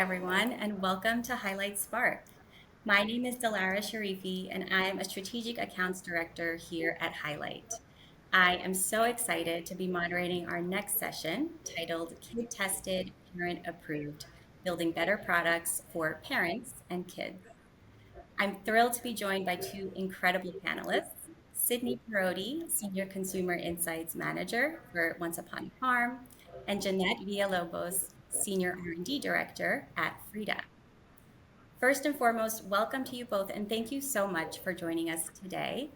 everyone, and welcome to Highlight Spark. My name is Delara Sharifi, and I am a Strategic Accounts Director here at Highlight. I am so excited to be moderating our next session titled Kid Tested, Parent Approved Building Better Products for Parents and Kids. I'm thrilled to be joined by two incredible panelists, Sydney Perotti, Senior Consumer Insights Manager for Once Upon a Farm, and Jeanette Villalobos, Senior R&D Director at Frida. First and foremost, welcome to you both, and thank you so much for joining us today.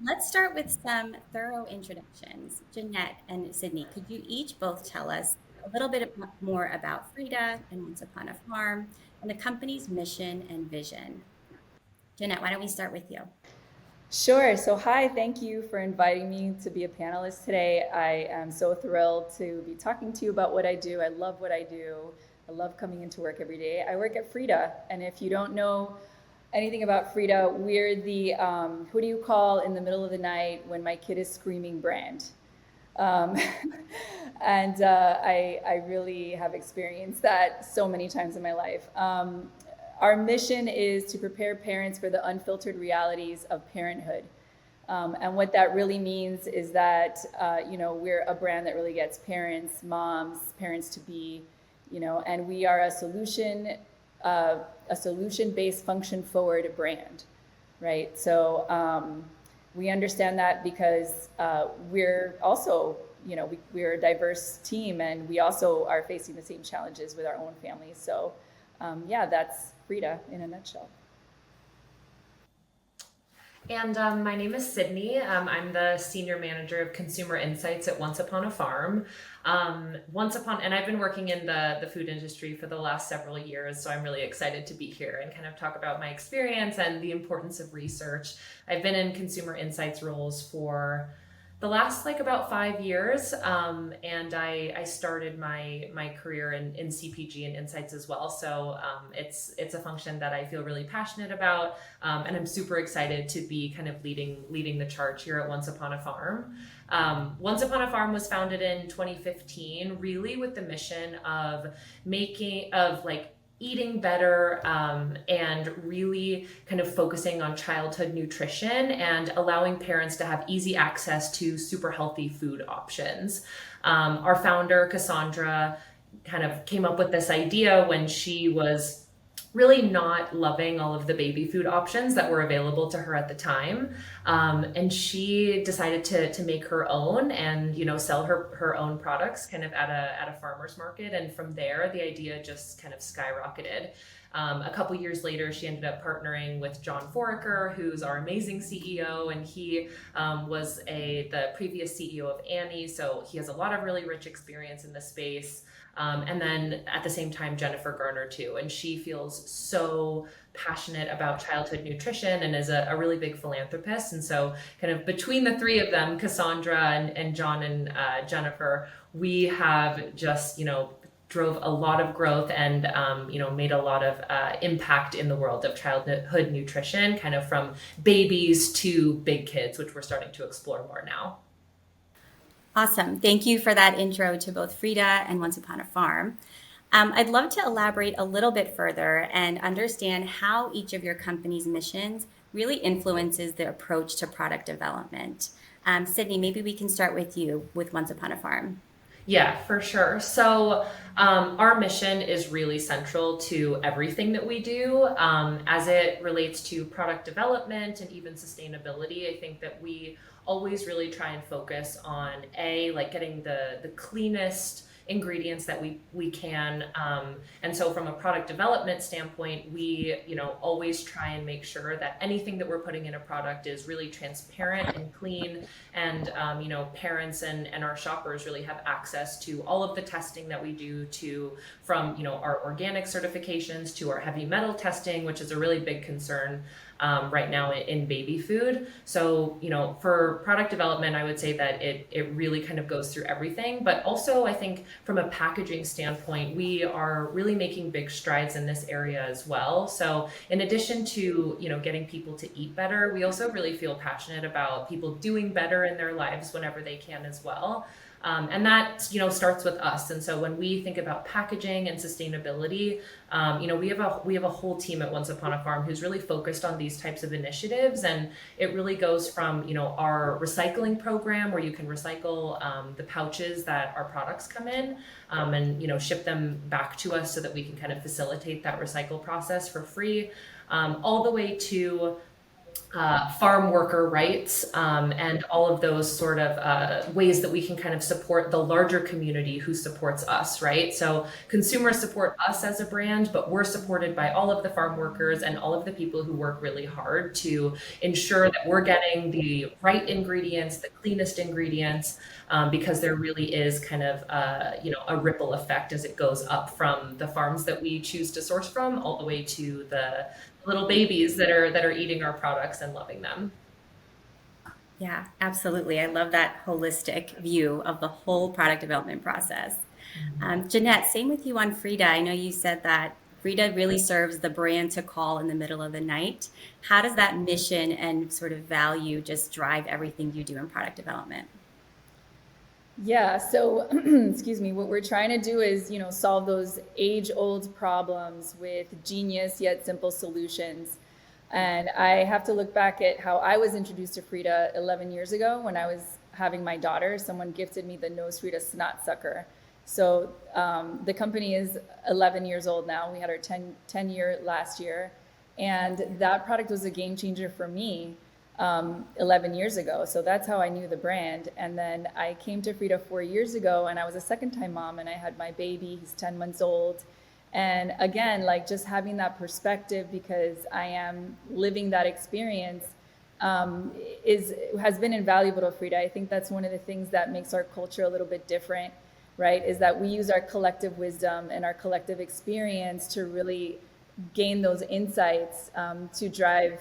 Let's start with some thorough introductions. Jeanette and Sydney, could you each both tell us a little bit more about Frida and Once Upon a Farm and the company's mission and vision? Jeanette, why don't we start with you? Sure. So, hi, thank you for inviting me to be a panelist today. I am so thrilled to be talking to you about what I do. I love what I do. I love coming into work every day. I work at Frida. And if you don't know anything about Frida, we're the who do you call in the middle of the night when my kid is screaming brand. Um, and I really have experienced that so many times in my life. Our mission is to prepare parents for the unfiltered realities of parenthood. And what that really means is that, we're a brand that really gets parents, moms, parents to be, and we are a solution-based, function-forward brand, right? So we understand that because we're also, we're a diverse team, and we also are facing the same challenges with our own families. So that's Frida in a nutshell. And my name is Sydney. I'm the Senior Manager of Consumer Insights at Once Upon a Farm. And I've been working in the food industry for the last several years, so I'm really excited to be here and kind of talk about my experience and the importance of research. I've been in consumer insights roles for the last about 5 years, and I started my career in CPG and insights as well. So it's a function that I feel really passionate about, and I'm super excited to be kind of leading the charge here at Once Upon a Farm. Once Upon a Farm was founded in 2015, really with the mission of eating better, and really kind of focusing on childhood nutrition and allowing parents to have easy access to super healthy food options. Our founder, Cassandra, kind of came up with this idea when she was really not loving all of the baby food options that were available to her at the time. And she decided to make her own and, sell her own products kind of at a farmer's market. And from there, the idea just kind of skyrocketed. A couple years later, she ended up partnering with John Foraker, who's our amazing CEO, and he was the previous CEO of Annie, so he has a lot of really rich experience in the space. And then at the same time, Jennifer Garner too, and she feels so passionate about childhood nutrition and is a really big philanthropist. And so kind of between the three of them, Cassandra and John and Jennifer, we have just, drove a lot of growth and, made a lot of impact in the world of childhood nutrition, kind of from babies to big kids, which we're starting to explore more now. Awesome. Thank you for that intro to both Frida and Once Upon a Farm. I'd love to elaborate a little bit further and understand how each of your company's missions really influences the approach to product development. Sydney, maybe we can start with you with Once Upon a Farm. Yeah, for sure. So our mission is really central to everything that we do as it relates to product development and even sustainability. I think that we always really try and focus on getting the cleanest ingredients that we can. And so from a product development standpoint, we always try and make sure that anything that we're putting in a product is really transparent and clean. And parents and our shoppers really have access to all of the testing that we do from our organic certifications to our heavy metal testing, which is a really big concern right now in baby food. So, for product development, I would say that it really kind of goes through everything. But also, I think from a packaging standpoint, we are really making big strides in this area as well. So in addition to, getting people to eat better, we also really feel passionate about people doing better in their lives whenever they can as well. And that, starts with us. And so when we think about packaging and sustainability, we have a whole team at Once Upon a Farm who's really focused on these types of initiatives. And it really goes from, our recycling program where you can recycle the pouches that our products come in, and, ship them back to us so that we can kind of facilitate that recycle process for free, all the way to farm worker rights, and all of those sort of ways that we can kind of support the larger community who supports us, right? So consumers support us as a brand, but we're supported by all of the farm workers and all of the people who work really hard to ensure that we're getting the right ingredients, the cleanest ingredients, because there really is kind of a ripple effect as it goes up from the farms that we choose to source from all the way to the little babies that are eating our products and loving them. Yeah, absolutely. I love that holistic view of the whole product development process. Jeanette, same with you on Frida. I know you said that Frida really serves the brand to call in the middle of the night. How does that mission and sort of value just drive everything you do in product development? Yeah, so excuse me, what we're trying to do is, solve those age-old problems with genius yet simple solutions. And I have to look back at how I was introduced to Frida 11 years ago when I was having my daughter. Someone gifted me the Nose Frida Snot Sucker. So the company is 11 years old now. We had our 10 year last year. And that product was a game changer for me 11 years ago. So that's how I knew the brand. And then I came to Frida 4 years ago and I was a second time mom and I had my baby, he's 10 months old. And again, like just having that perspective because I am living that experience has been invaluable to Frida. I think that's one of the things that makes our culture a little bit different, right? Is that we use our collective wisdom and our collective experience to really gain those insights to drive,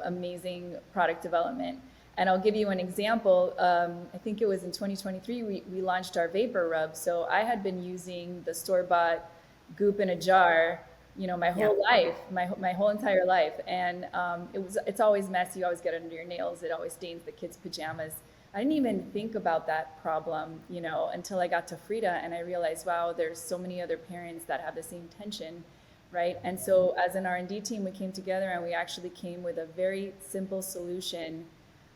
amazing product development. And I'll give you an example. I think it was in 2023, we launched our vapor rub. So I had been using the store-bought goop in a jar, my whole life, my whole entire life. And it's always messy. You always get it under your nails. It always stains the kids' pajamas. I didn't even think about that problem, until I got to Frida and I realized, wow, there's so many other parents that have the same tension, right? And so as an R&D team, we came together and we actually came with a very simple solution,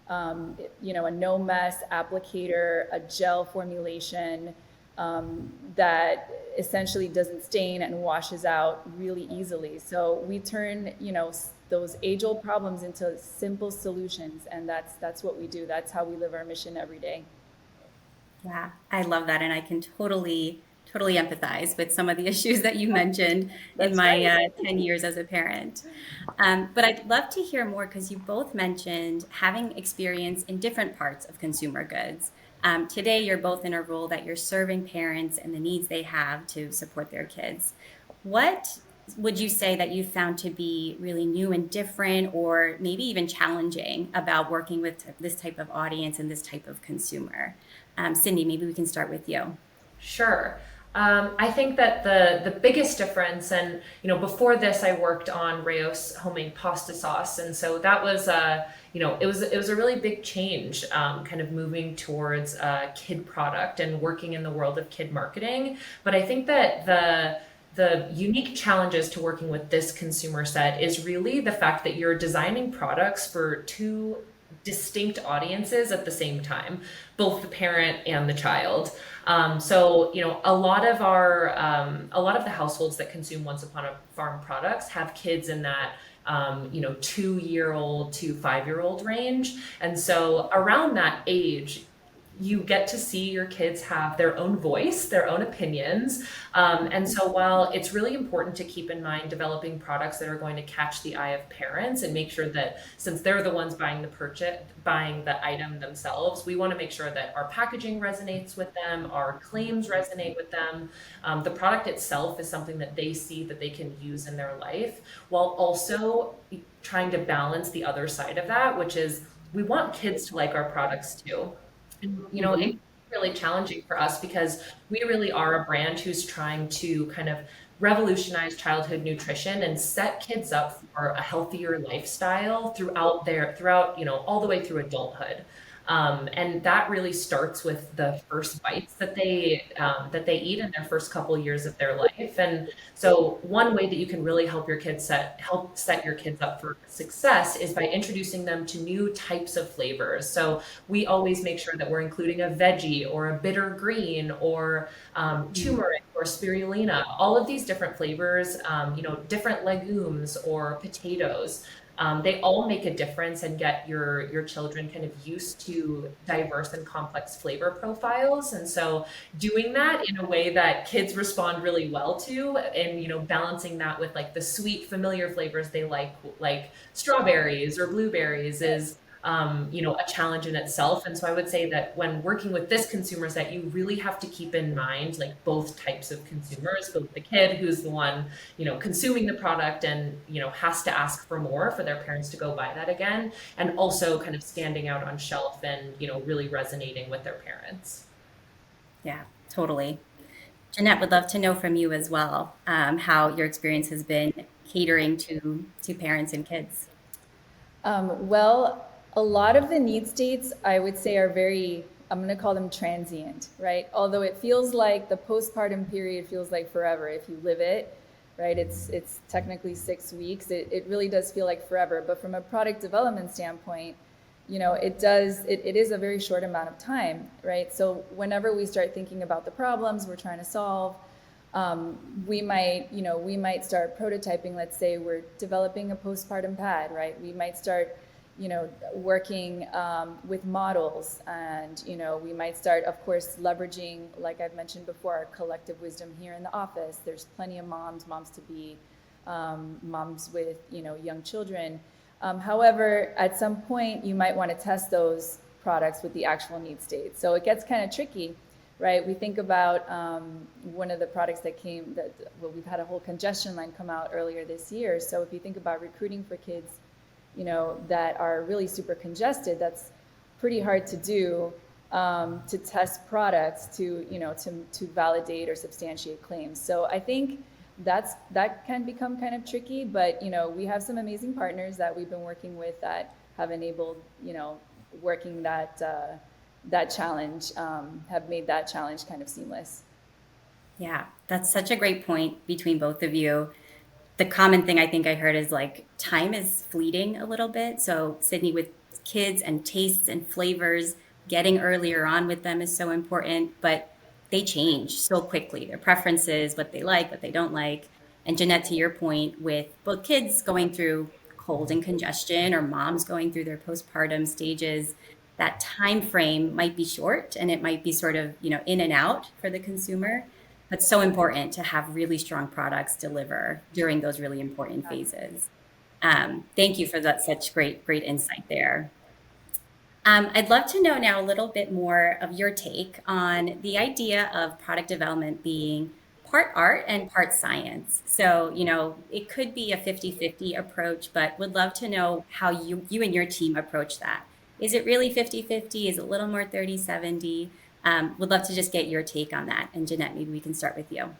a no mess applicator, a gel formulation that essentially doesn't stain and washes out really easily. So we turn, those age-old problems into simple solutions, and that's what we do. That's how we live our mission every day. Yeah, I love that, and I can totally empathize with some of the issues that you mentioned in That's my right. 10 years as a parent. But I'd love to hear more because you both mentioned having experience in different parts of consumer goods. Today, you're both in a role that you're serving parents and the needs they have to support their kids. What would you say that you found to be really new and different, or maybe even challenging about working with this type of audience and this type of consumer? Cindy, maybe we can start with you. Sure. I think that the biggest difference, and before this, I worked on Rayo's homemade pasta sauce, and so that was it was a really big change, kind of moving towards a kid product and working in the world of kid marketing. But I think that the unique challenges to working with this consumer set is really the fact that you're designing products for two distinct audiences at the same time, both the parent and the child. So, a lot of the households that consume Once Upon a Farm products have kids in that 2-year-old to 5-year-old range. And so around that age, you get to see your kids have their own voice, their own opinions. And so while it's really important to keep in mind developing products that are going to catch the eye of parents and make sure that since they're the ones buying the item themselves, we want to make sure that our packaging resonates with them, our claims resonate with them. The product itself is something that they see that they can use in their life, while also trying to balance the other side of that, which is we want kids to like our products too. It's really challenging for us because we really are a brand who's trying to kind of revolutionize childhood nutrition and set kids up for a healthier lifestyle throughout all the way through adulthood. And that really starts with the first bites that they eat in their first couple years of their life. And so one way that you can really help set your kids up for success is by introducing them to new types of flavors. So we always make sure that we're including a veggie or a bitter green or turmeric or spirulina, all of these different flavors, different legumes or potatoes. They all make a difference and get your children kind of used to diverse and complex flavor profiles. And so doing that in a way that kids respond really well to, and balancing that with like the sweet familiar flavors they like strawberries or blueberries, is a challenge in itself. And so I would say that when working with this consumer set, you really have to keep in mind like both types of consumers, both the kid who's the one, consuming the product and, has to ask for more for their parents to go buy that again, and also kind of standing out on shelf and, really resonating with their parents. Yeah, totally. Jeanette, would love to know from you as well, how your experience has been catering to parents and kids. Well, a lot of the need states I would say are very, I'm going to call them transient, right? Although it feels like the postpartum period feels like forever if you live it, right? It's technically 6 weeks. It really does feel like forever. But from a product development standpoint, it is a very short amount of time, right? So whenever we start thinking about the problems we're trying to solve, we might start prototyping. Let's say we're developing a postpartum pad, right? We might start, working with models, and we might start, of course, leveraging, like I've mentioned before, our collective wisdom here in the office. There's plenty of moms to be, moms with young children. However, at some point, you might want to test those products with the actual need state. So it gets kind of tricky, right? We think about one of the products we've had a whole congestion line come out earlier this year. So if you think about recruiting for kids, that are really super congested, that's pretty hard to do, to test products to validate or substantiate claims. So I think that can become kind of tricky, but we have some amazing partners that we've been working with that have enabled working that challenge, have made that challenge kind of seamless. Yeah, that's such a great point between both of you. The common thing I think I heard is like time is fleeting a little bit. So, Sydney, with kids and tastes and flavors, getting earlier on with them is so important, but they change so quickly. Their preferences, what they like, what they don't like. And Jeanette, to your point, with both kids going through cold and congestion or moms going through their postpartum stages, that time frame might be short and it might be sort of, in and out for the consumer. But so important to have really strong products deliver during those really important phases. Thank you for that, such great insight there. I'd love to know now a little bit more of your take on the idea of product development being part art and part science. So, it could be a 50-50 approach, but would love to know how you and your team approach that. Is it really 50-50? Is it a little more 30-70? Would love to just get your take on that. And Jeanette, maybe we can start with you.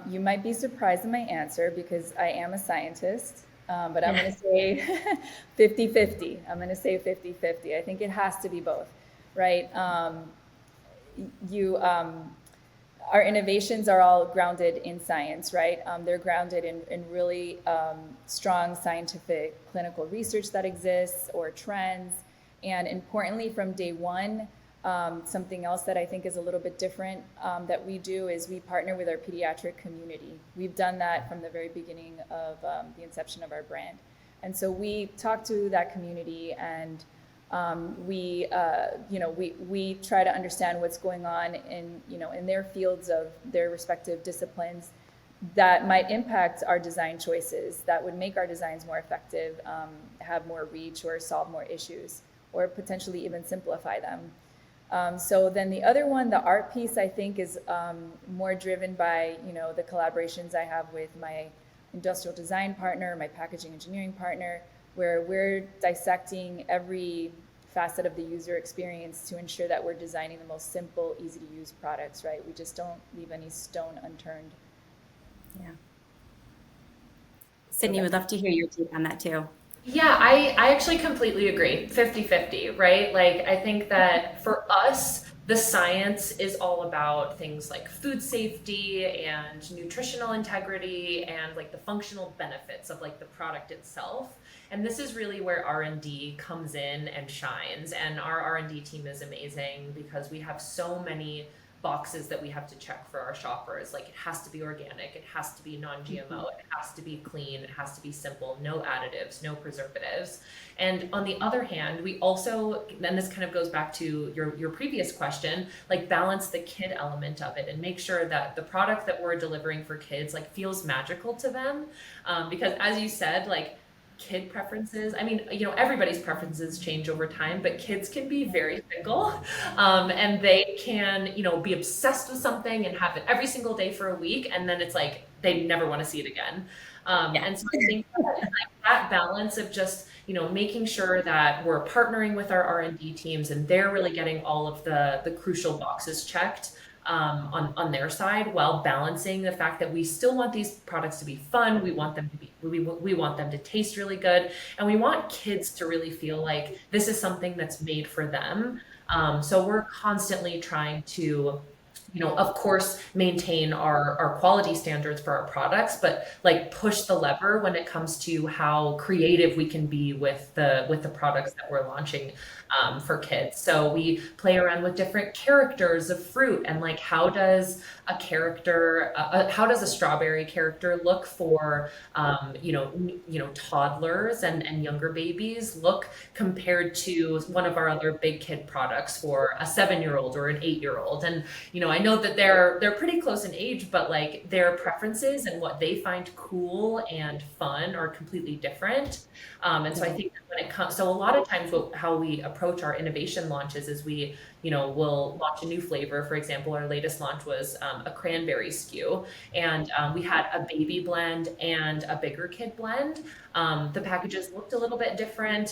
You might be surprised in my answer because I am a scientist, but I'm going to say 50-50. I'm going to say 50-50. I think it has to be both, right? You Our innovations are all grounded in science, right? They're grounded in really strong scientific clinical research that exists, or trends. And importantly, from day one, something else that I think is a little bit different, that we do, is we partner with our pediatric community. We've done that from the very beginning of the inception of our brand. And so we talk to that community, and we try to understand what's going on in their fields of their respective disciplines that might impact our design choices, that would make our designs more effective, have more reach, or solve more issues, or potentially even simplify them. So then the other one, the art piece, I think is more driven by the collaborations I have with my industrial design partner, my packaging engineering partner, where we're dissecting every facet of the user experience to ensure that we're designing the most simple, easy to use products, right? We just don't leave any stone unturned. Yeah. So Sydney, would love to hear your take on that too. Yeah, I actually completely agree. 50-50, right? Like, I think that for us, the science is all about things like food safety and nutritional integrity and like the functional benefits of like the product itself. And this is really where R&D comes in and shines. And our R&D team is amazing because we have so many boxes that we have to check for our shoppers. Like, it has to be organic, it has to be non-GMO, Mhm. it has to be clean, it has to be simple, no additives, no preservatives. And on the other hand, we also, then this kind of goes back to your previous question, like balance the kid element of it and make sure that the product that we're delivering for kids like feels magical to them. Because as you said, like kid preferences, I mean, everybody's preferences change over time, but kids can be very fickle. And they can, be obsessed with something and have it every single day for a week, and then it's like they never want to see it again. Yeah. And so I think that balance of just, making sure that we're partnering with our R&D teams and they're really getting all of the crucial boxes checked on their side, while balancing the fact that we still want these products to be fun. We want them to be, we want them to taste really good. And we want kids to really feel like this is something that's made for them. So we're constantly trying to, of course, maintain our quality standards for our products, but like push the lever when it comes to how creative we can be with the products that we're launching for kids. So we play around with different characters of fruit and like how does a strawberry character look for toddlers and younger babies look compared to one of our other big kid products for a 7-year old or an 8-year old. And I know that they're pretty close in age, but like their preferences and what they find cool and fun are completely different. And so I Mhm. think that when it comes, so a lot of times how we approach our innovation launches is we'll launch a new flavor. For example, our latest launch was a cranberry SKU, and we had a baby blend and a bigger kid blend. The packages looked a little bit different.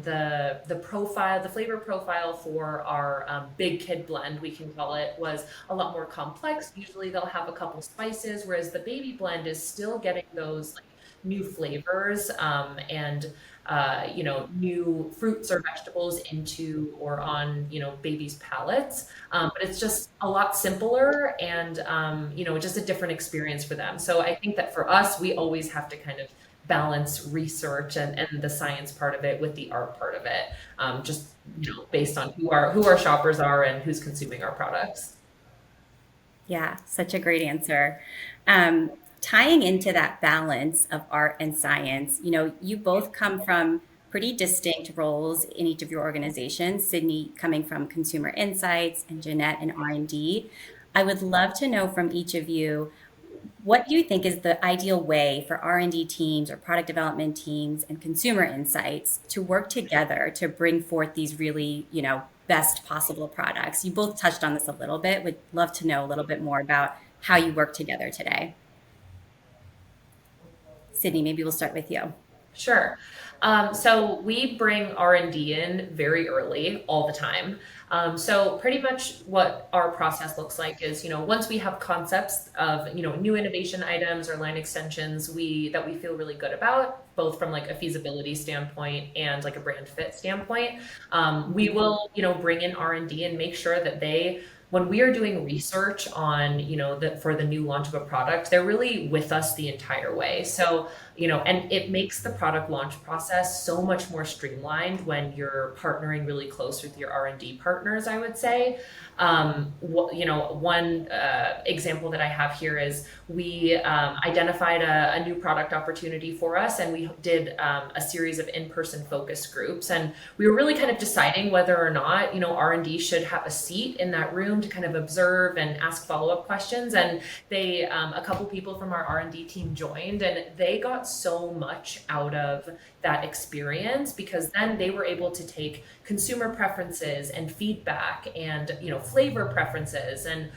The flavor profile for our big kid blend, we can call it, was a lot more complex. Usually they'll have a couple spices, whereas the baby blend is still getting those like new flavors and new fruits or vegetables into or on, babies' palates. But it's just a lot simpler and, just a different experience for them. So I think that for us, we always have to kind of balance research and the science part of it with the art part of it, just, based on who our shoppers are and who's consuming our products. Yeah, such a great answer. Tying into that balance of art and science, you both come from pretty distinct roles in each of your organizations. Sydney coming from consumer insights and Jeanette in R&D. I would love to know from each of you, what do you think is the ideal way for R&D teams or product development teams and consumer insights to work together to bring forth these really, best possible products? You both touched on this a little bit. Would love to know a little bit more about how you work together today. Sydney, maybe we'll start with you. Sure. So we bring R&D in very early all the time. So pretty much what our process looks like is, once we have concepts of, new innovation items or line extensions that we feel really good about, both from like a feasibility standpoint and like a brand fit standpoint, we Mhm. will, bring in R&D and make sure that when we are doing research on, for the new launch of a product, they're really with us the entire way. So, and it makes the product launch process so much more streamlined when you're partnering really close with your R&D partners, I would say. One example that I have here is we identified a new product opportunity for us, and we did a series of in-person focus groups, and we were really kind of deciding whether or not, R&D should have a seat in that room to kind of observe and ask follow-up questions. And a couple people from our R&D team joined, and they got so much out of that experience because then they were able to take consumer preferences and feedback and, flavor preferences and,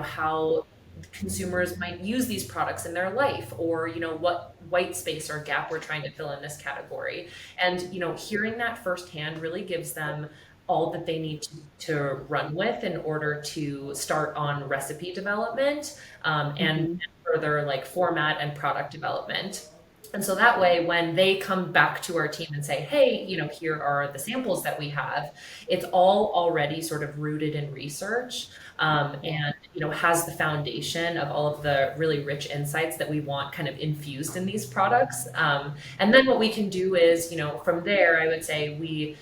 how consumers might use these products in their life, or what white space or gap we're trying to fill in this category. And hearing that firsthand really gives them all that they need to run with in order to start on recipe development, and Mhm. further like format and product development. And so that way, when they come back to our team and say, hey, here are the samples that we have, it's all already sort of rooted in research, and, has the foundation of all of the really rich insights that we want kind of infused in these products. And then what we can do is, from there, I would say we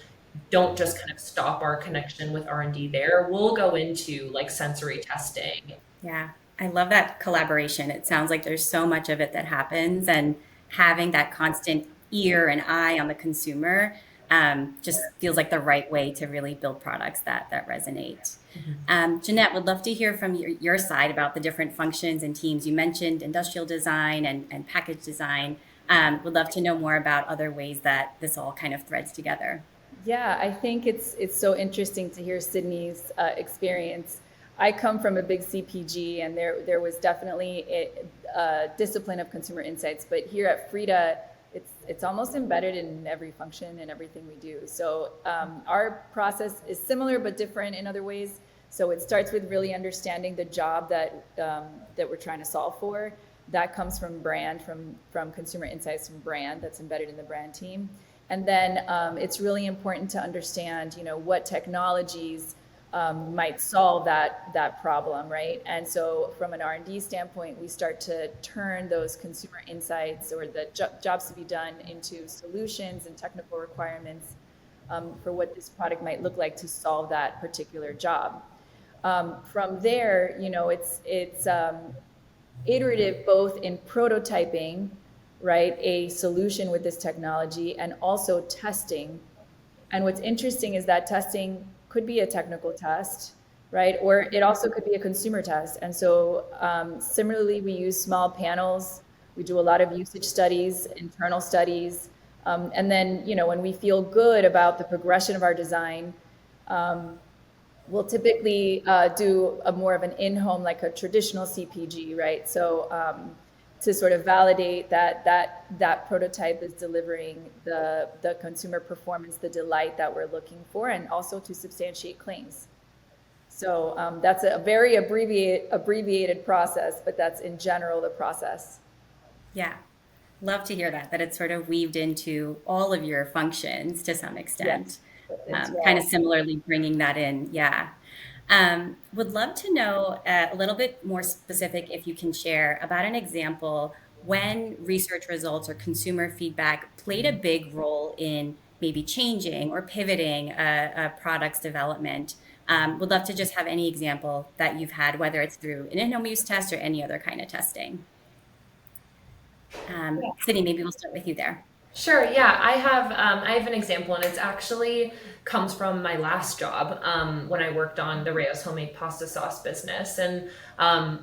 don't just kind of stop our connection with R&D there. We'll go into like sensory testing. Yeah, I love that collaboration. It sounds like there's so much of it that happens, and having that constant ear and eye on the consumer just feels like the right way to really build products that resonate. Jeanette, would love to hear from your side about the different functions and teams. You mentioned industrial design and package design. Would love to know more about other ways that this all kind of threads together. Yeah, I think it's so interesting to hear Sydney's experience. I come from a big CPG, and there was definitely a discipline of consumer insights. But here at Frida, it's almost embedded in every function and everything we do. So our process is similar but different in other ways. So it starts with really understanding the job that we're trying to solve for. That comes from brand, from consumer insights from brand. That's embedded in the brand team. And then it's really important to understand, what technologies might solve that problem, right? And so from an R&D standpoint, we start to turn those consumer insights or the jobs to be done into solutions and technical requirements for what this product might look like to solve that particular job. From there, it's iterative both in prototyping, right, a solution with this technology, and also testing. And what's interesting is that testing could be a technical test, right? Or it also could be a consumer test. And so similarly, we use small panels. We do a lot of usage studies, internal studies. And then, when we feel good about the progression of our design, we'll typically do a more of an in-home, like a traditional CPG, right? So to sort of validate that prototype is delivering the consumer performance, the delight that we're looking for, and also to substantiate claims. So that's a very abbreviated process, but that's in general the process. Yeah, love to hear that it's sort of weaved into all of your functions to some extent. Yes, as Kind of well. similarly bringing that in. Yeah. Would love to know a little bit more specific, if you can share, about an example when research results or consumer feedback played a big role in maybe changing or pivoting a product's development. Would love to just have any example that you've had, whether it's through an in-home use test or any other kind of testing. Sydney, maybe we'll start with you there. Sure. Yeah, I have an example, and it's actually comes from my last job, when I worked on the Rayo's homemade pasta sauce business. And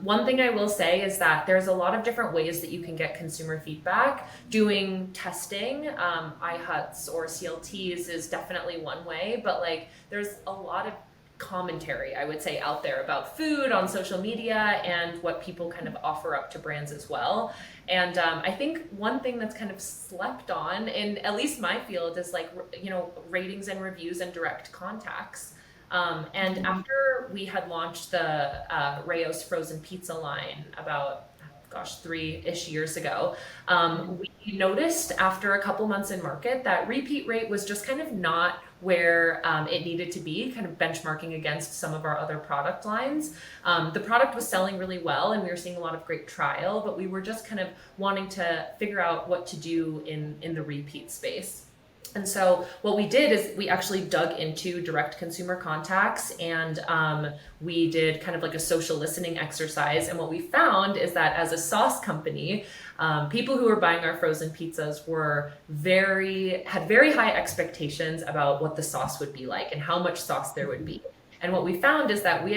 one thing I will say is that there's a lot of different ways that you can get consumer feedback. Doing testing, iHuts or CLTs is definitely one way, but like there's a lot of commentary, I would say, out there about food on social media and what people kind of offer up to brands as well. And I think one thing that's kind of slept on in at least my field is like, ratings and reviews and direct contacts. And after we had launched the Rayo's frozen pizza line about, gosh, 3-ish years ago, we noticed after a couple months in market that repeat rate was just kind of not where it needed to be, kind of benchmarking against some of our other product lines. The product was selling really well, and we were seeing a lot of great trial, but we were just kind of wanting to figure out what to do in the repeat space. And so what we did is we actually dug into direct consumer contacts, and we did kind of like a social listening exercise. And what we found is that as a sauce company, people who were buying our frozen pizzas had very high expectations about what the sauce would be like and how much sauce there would be. And what we found is that we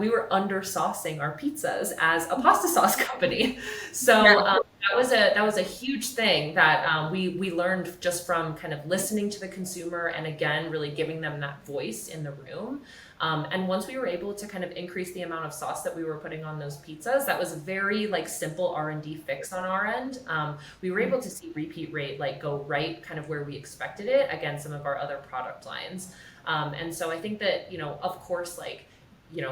were under saucing our pizzas as a pasta sauce company. So Yeah. that was a huge thing that we learned just from kind of listening to the consumer, and again really giving them that voice in the room. And once we were able to kind of increase the amount of sauce that we were putting on those pizzas, that was a very like simple R&D fix on our end. We were able to see repeat rate like go right kind of where we expected it against some of our other product lines. And so I think that, of course, like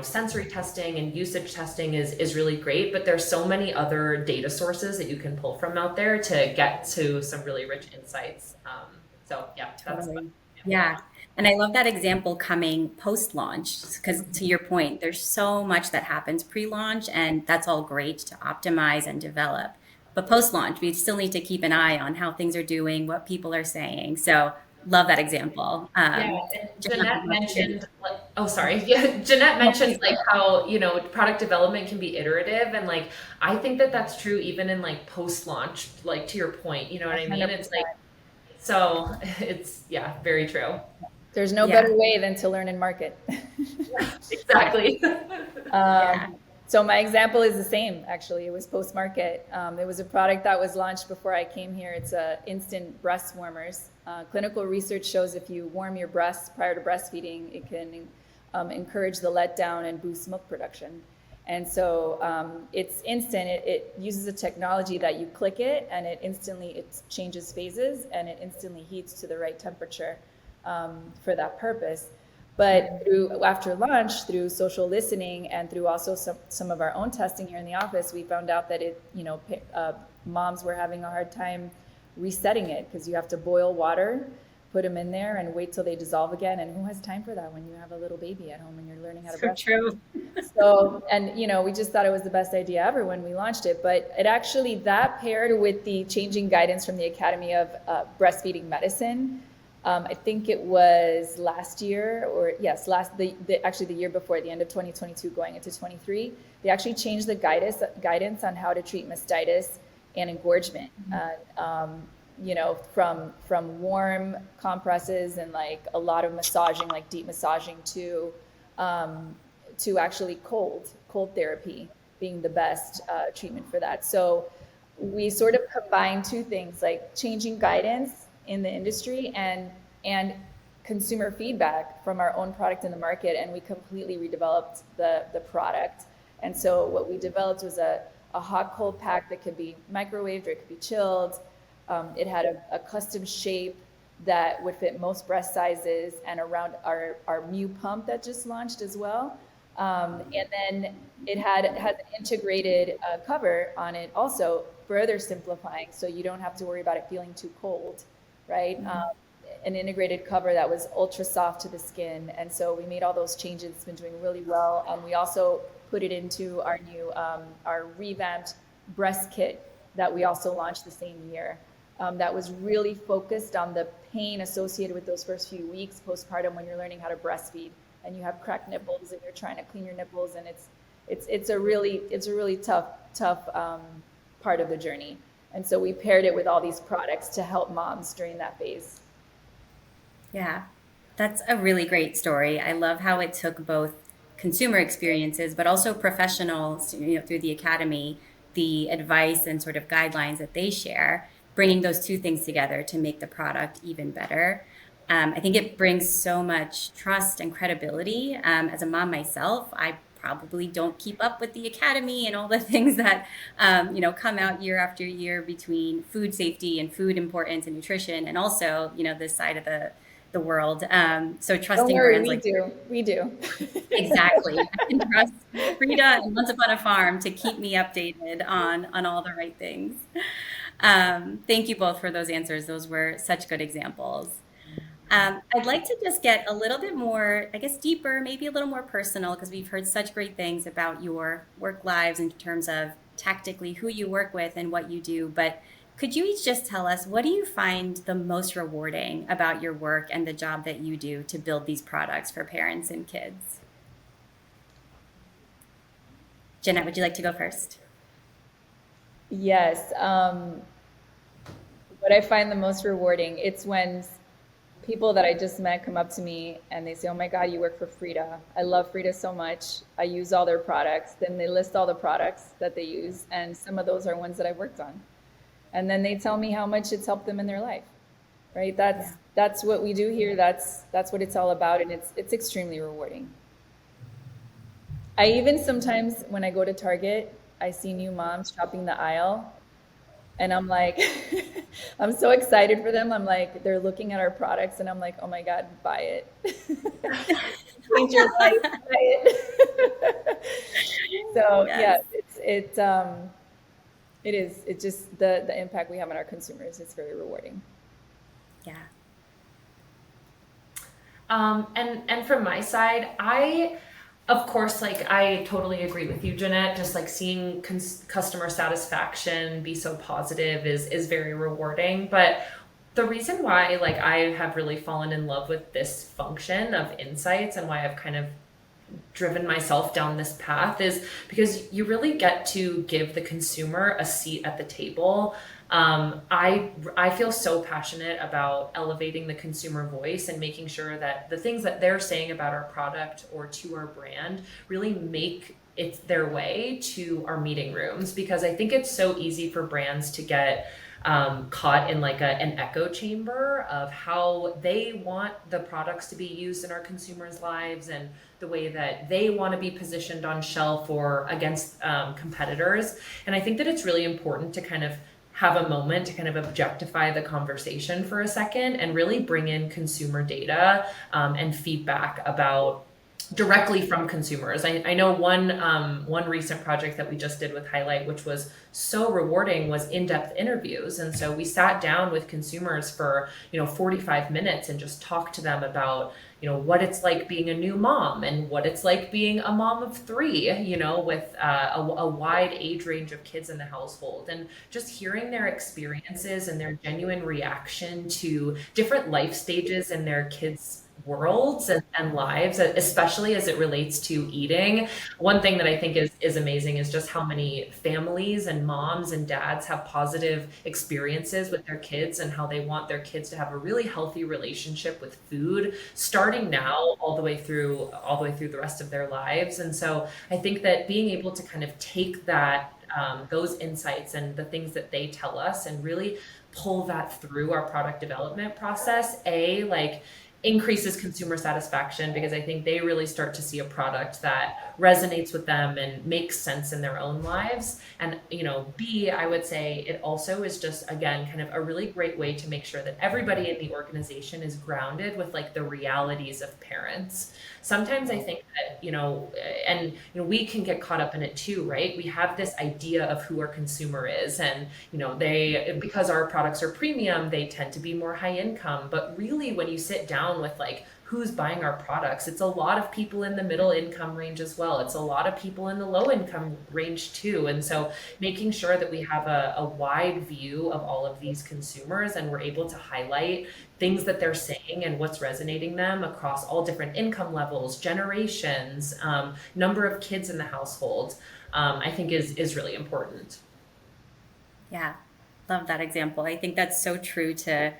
sensory testing and usage testing is really great, but there's so many other data sources that you can pull from out there to get to some really rich insights. So yeah, that's an Totally. example. Yeah. And I love that example coming post-launch because to your point, there's so much that happens pre-launch and that's all great to optimize and develop. But post-launch, we still need to keep an eye on how things are doing, what people are saying. So love that example. Yeah, and Jenna, Jeanette I'd love to hear mentioned like, oh sorry, yeah, Jeanette no, mentioned please like go. how, product development can be iterative, and like I think that that's true even in like post-launch, like to your point, you know what I mean? It's like 100%. so it's yeah, very true. There's no Yeah. better way than to learn and market. Exactly. Yeah. So my example is the same, actually. It was post-market. It was a product that was launched before I came here. It's instant breast warmers. Clinical research shows if you warm your breasts prior to breastfeeding, it can encourage the letdown and boost milk production. And so it's instant. It uses a technology that you click it and it changes phases and it instantly heats to the right temperature for that purpose. But after launch, through social listening and through also some of our own testing here in the office, we found out that moms were having a hard time resetting it because you have to boil water, put them in there, and wait till they dissolve again. And who has time for that when you have a little baby at home and you're learning how to So breastfeed? true. So, and we just thought it was the best idea ever when we launched it. But it actually, that paired with the changing guidance from the Academy of Breastfeeding Medicine, I think it was last year, or yes, actually the year before, the end of 2022 going into 23, they actually changed the guidance on how to treat mastitis and engorgement. From warm compresses and like a lot of massaging, like deep massaging, to actually cold therapy being the best treatment for that. So we sort of combine two things, like changing guidance in the industry and consumer feedback from our own product in the market, and we completely redeveloped the product. And so what we developed was a hot cold pack that could be microwaved or it could be chilled. It had a custom shape that would fit most breast sizes, and around our Mew pump that just launched as well. And then it has an integrated cover on it, also further simplifying, so you don't have to worry about it feeling too cold, right? An integrated cover that was ultra soft to the skin, and so we made all those changes. It's been doing really well, and we also put it into our new our revamped breast kit that we also launched the same year. That was really focused on the pain associated with those first few weeks postpartum when you're learning how to breastfeed and you have cracked nipples and you're trying to clean your nipples, and it's a really tough part of the journey. And so we paired it with all these products to help moms during that phase. Yeah, that's a really great story. I love how it took both consumer experiences, but also professionals, through the academy, the advice and sort of guidelines that they share, bringing those two things together to make the product even better. I think it brings so much trust and credibility. As a mom myself, I probably don't keep up with the academy and all the things that come out year after year between food safety and food importance and nutrition, and also this side of the world. So Don't trusting worry, brands we like do. We do. exactly, I can trust Frida and Once Upon a Farm to keep me updated on all the right things. Thank you both for those answers. Those were such good examples. I'd like to just get a little bit more, I guess, deeper, maybe a little more personal, because we've heard such great things about your work lives in terms of tactically who you work with and what you do. But could you each just tell us, what do you find the most rewarding about your work and the job that you do to build these products for parents and kids? Jeanette, would you like to go first? Yes. What I find the most rewarding, it's when people that I just met come up to me and they say, "Oh my God, you work for Frida. I love Frida so much. I use all their products." Then they list all the products that they use, and some of those are ones that I've worked on. And then they tell me how much it's helped them in their life. Right? Yeah. That's what we do here. That's what it's all about, and it's extremely rewarding. I even sometimes when I go to Target, I see new moms shopping the aisle, And I'm like, I'm so excited for them. I'm like, they're looking at our products and I'm like, oh my God, buy it. Change your life, buy it. So yeah, Yes. it is. It just the impact we have on our consumers is very rewarding. Yeah. And from my side, of course, like I totally agree with you, Jeanette. Just like seeing customer satisfaction be so positive is very rewarding. But the reason why like I have really fallen in love with this function of insights and why I've kind of driven myself down this path is because you really get to give the consumer a seat at the table. I feel so passionate about elevating the consumer voice and making sure that the things that they're saying about our product or to our brand really make it their way to our meeting rooms, because I think it's so easy for brands to get caught in like an echo chamber of how they want the products to be used in our consumers' lives and the way that they want to be positioned on shelf or against competitors. And I think that it's really important to kind of have a moment to kind of objectify the conversation for a second and really bring in consumer data and feedback about directly from consumers. I know one recent project that we just did with Highlight, which was so rewarding, was in-depth interviews. And so we sat down with consumers for 45 minutes and just talked to them about what it's like being a new mom and what it's like being a mom of three, with a wide age range of kids in the household, and just hearing their experiences and their genuine reaction to different life stages in their kids' worlds and lives, especially as it relates to eating. One thing that I think is amazing is just how many families and moms and dads have positive experiences with their kids and how they want their kids to have a really healthy relationship with food, starting now all the way through the rest of their lives. And so I think that being able to kind of take that those insights and the things that they tell us and really pull that through our product development process, like increases consumer satisfaction, because I think they really start to see a product that resonates with them and makes sense in their own lives. And, B, I would say it also is just, again, kind of a really great way to make sure that everybody in the organization is grounded with like the realities of parents. Sometimes I think that, and, we can get caught up in it too, right? We have this idea of who our consumer is, and, because our products are premium, they tend to be more high income. But really, when you sit down with like who's buying our products, it's a lot of people in the middle income range as well. It's a lot of people in the low income range too. And so making sure that we have a wide view of all of these consumers and we're able to highlight things that they're saying and what's resonating them across all different income levels, generations, number of kids in the household, I think is really important. Yeah. Love that example. I think that's so true to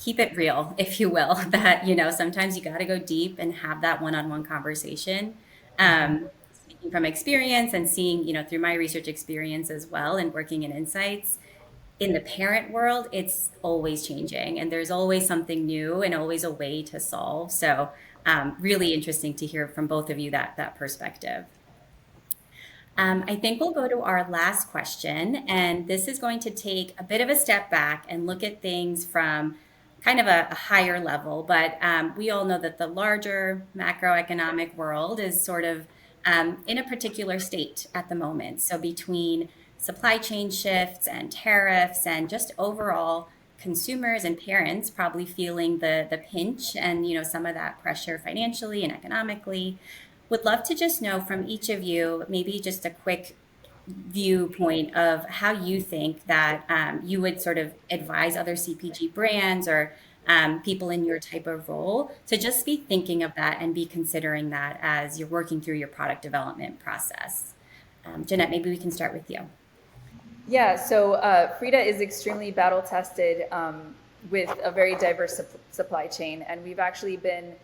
keep it real, if you will, that, sometimes you got to go deep and have that one-on-one conversation. Speaking from experience and seeing, through my research experience as well and working in insights, in the parent world, it's always changing and there's always something new and always a way to solve. So really interesting to hear from both of you that perspective. I think we'll go to our last question, and this is going to take a bit of a step back and look at things from kind of a higher level. But we all know that the larger macroeconomic world is sort of in a particular state at the moment. So between supply chain shifts and tariffs and just overall consumers and parents probably feeling the pinch and some of that pressure financially and economically. Would love to just know from each of you, maybe just a quick viewpoint of how you think that you would sort of advise other CPG brands or people in your type of role to just be thinking of that and be considering that as you're working through your product development process. Jeanette, maybe we can start with you. Yeah, so Frida is extremely battle tested with a very diverse supply chain, and we've actually been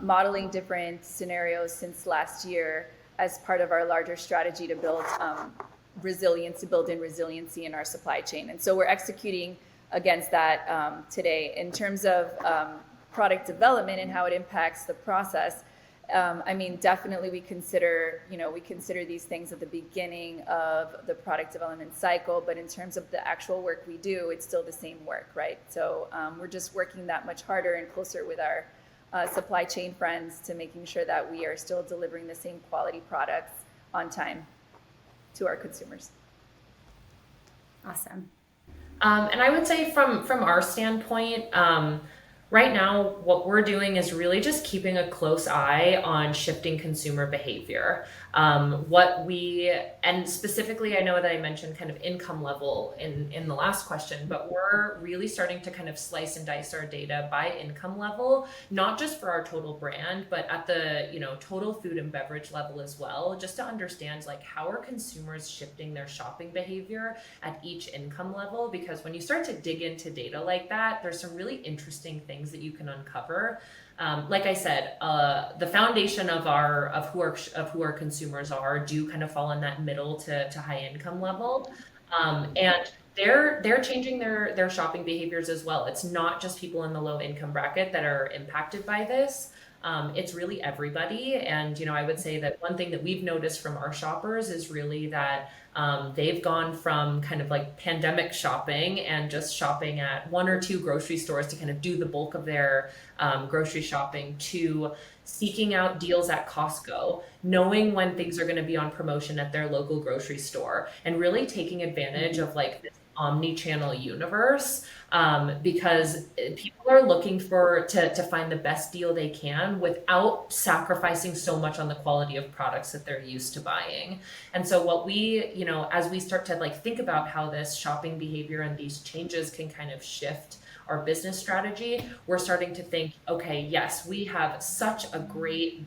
modeling different scenarios since last year as part of our larger strategy to build resilience, to build in resiliency in our supply chain. And so we're executing against that today. In terms of product development and how it impacts the process, I mean, definitely we consider these things at the beginning of the product development cycle, but in terms of the actual work we do, it's still the same work, right? So we're just working that much harder and closer with our supply chain friends to making sure that we are still delivering the same quality products on time to our consumers. Awesome. And I would say from our standpoint, right now what we're doing is really just keeping a close eye on shifting consumer behavior. What we and specifically, I know that I mentioned kind of income level in the last question, but we're really starting to kind of slice and dice our data by income level, not just for our total brand, but at the total food and beverage level as well, just to understand like how are consumers shifting their shopping behavior at each income level. Because when you start to dig into data like that, there's some really interesting things that you can uncover. Like I said, the foundation of who our consumers are do kind of fall in that middle to high income level, and they're changing their shopping behaviors as well. It's not just people in the low income bracket that are impacted by this. It's really everybody. And, I would say that one thing that we've noticed from our shoppers is really that they've gone from kind of like pandemic shopping and just shopping at one or two grocery stores to kind of do the bulk of their grocery shopping to seeking out deals at Costco, knowing when things are going to be on promotion at their local grocery store, and really taking advantage of like this omni-channel universe, because people are looking to find the best deal they can without sacrificing so much on the quality of products that they're used to buying. And so what as we start to like think about how this shopping behavior and these changes can kind of shift our business strategy, we're starting to think, okay, yes, we have such a great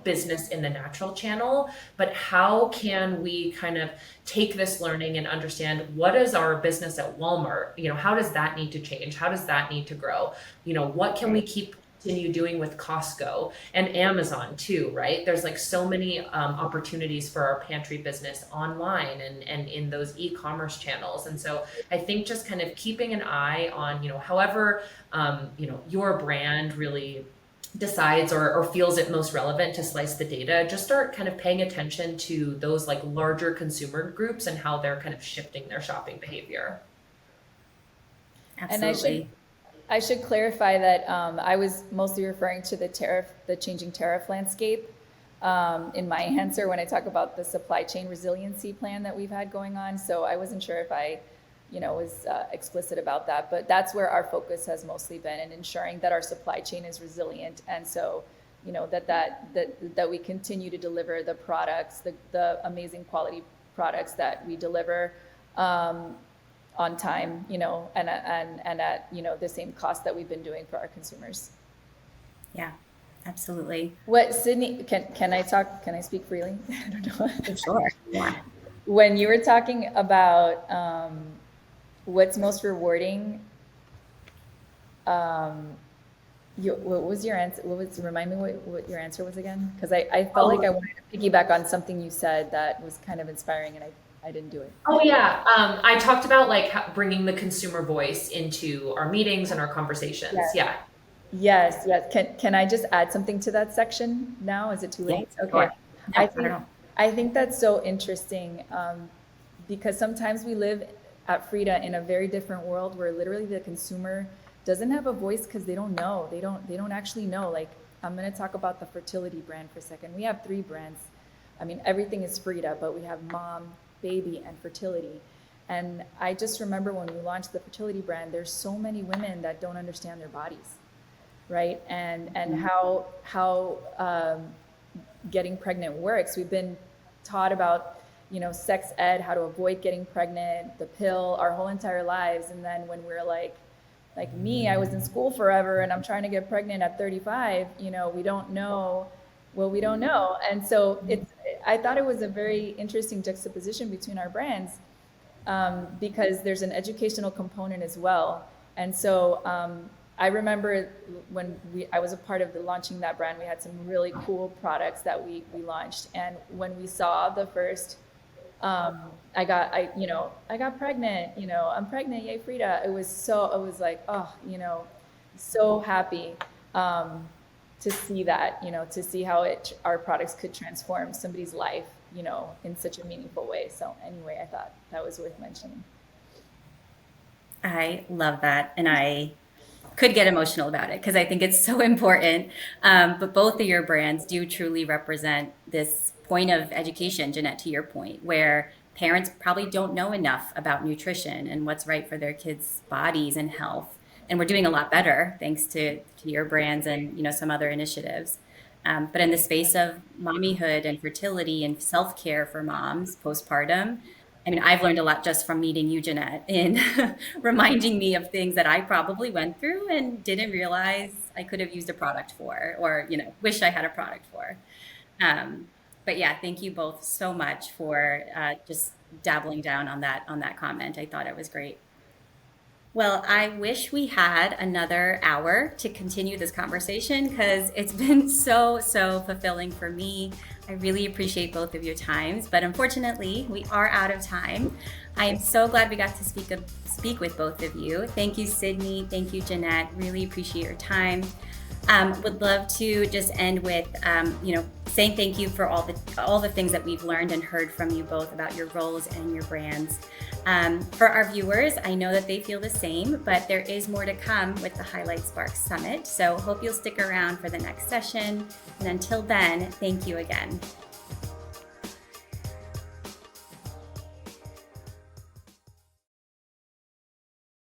business in the natural channel, but how can we kind of take this learning and understand what is our business at Walmart? How does that need to change? How does that need to grow? What can we continue doing with Costco and Amazon too, right? There's like so many opportunities for our pantry business online and in those e-commerce channels. And so I think just kind of keeping an eye on, however, your brand really decides or feels it most relevant to slice the data, just start kind of paying attention to those like larger consumer groups and how they're kind of shifting their shopping behavior. And Absolutely. I should clarify that I was mostly referring to the changing tariff landscape in my answer when I talk about the supply chain resiliency plan that we've had going on. So I wasn't sure if I, was explicit about that, but that's where our focus has mostly been, in ensuring that our supply chain is resilient, and so, that we continue to deliver the products, the amazing quality products that we deliver. On time, and at the same cost that we've been doing for our consumers. Yeah, absolutely. What Sydney, can I talk? Can I speak freely? I don't know. For sure. Yeah. When you were talking about what's most rewarding, what was your answer? Remind me what your answer was again? Because I felt like I wanted to piggyback on something you said that was kind of inspiring, and I didn't do it. Oh yeah, I talked about like bringing the consumer voice into our meetings and our conversations. Yeah. Yes. Can I just add something to that section now? Is it too late? Yes, Okay. sure. No, I not at all. I think that's so interesting, because sometimes we live at Frida in a very different world where literally the consumer doesn't have a voice because they don't know. They don't actually know. Like, I'm going to talk about the fertility brand for a second. We have 3 brands. I mean, everything is Frida, but we have mom, baby, and fertility. And I just remember when we launched the fertility brand, there's so many women that don't understand their bodies, right? And how getting pregnant works. We've been taught about sex ed, how to avoid getting pregnant, the pill, our whole entire lives. And then when we're like me, I was in school forever and I'm trying to get pregnant at 35, we don't know. Well, we don't know. And so I thought it was a very interesting juxtaposition between our brands, because there's an educational component as well. And so I remember when I was a part of launching that brand, we had some really cool products that we launched. And when we saw the first, I got pregnant, I'm pregnant, yay, Frida. It was like, oh, so happy. to see that, to see how our products could transform somebody's life, in such a meaningful way. So anyway, I thought that was worth mentioning. I love that. And I could get emotional about it because I think it's so important. But both of your brands do truly represent this point of education, Jeanette, to your point, where parents probably don't know enough about nutrition and what's right for their kids' bodies and health. And we're doing a lot better thanks to your brands and some other initiatives. But in the space of mommyhood and fertility and self-care for moms postpartum, I mean, I've learned a lot just from meeting you, Jeanette, in reminding me of things that I probably went through and didn't realize I could have used a product for, or wish I had a product for. Um, but yeah, thank you both so much for just dabbling down on that comment. I thought it was great. Well, I wish we had another hour to continue this conversation because it's been so fulfilling for me. I really appreciate both of your times, but unfortunately, we are out of time. I am so glad we got to speak with both of you. Thank you, Sydney. Thank you, Jeanette. Really appreciate your time. Would love to just end with, saying thank you for all the things that we've learned and heard from you both about your roles and your brands. For our viewers, I know that they feel the same, but there is more to come with the Highlight Sparks Summit. So hope you'll stick around for the next session. And until then, thank you again.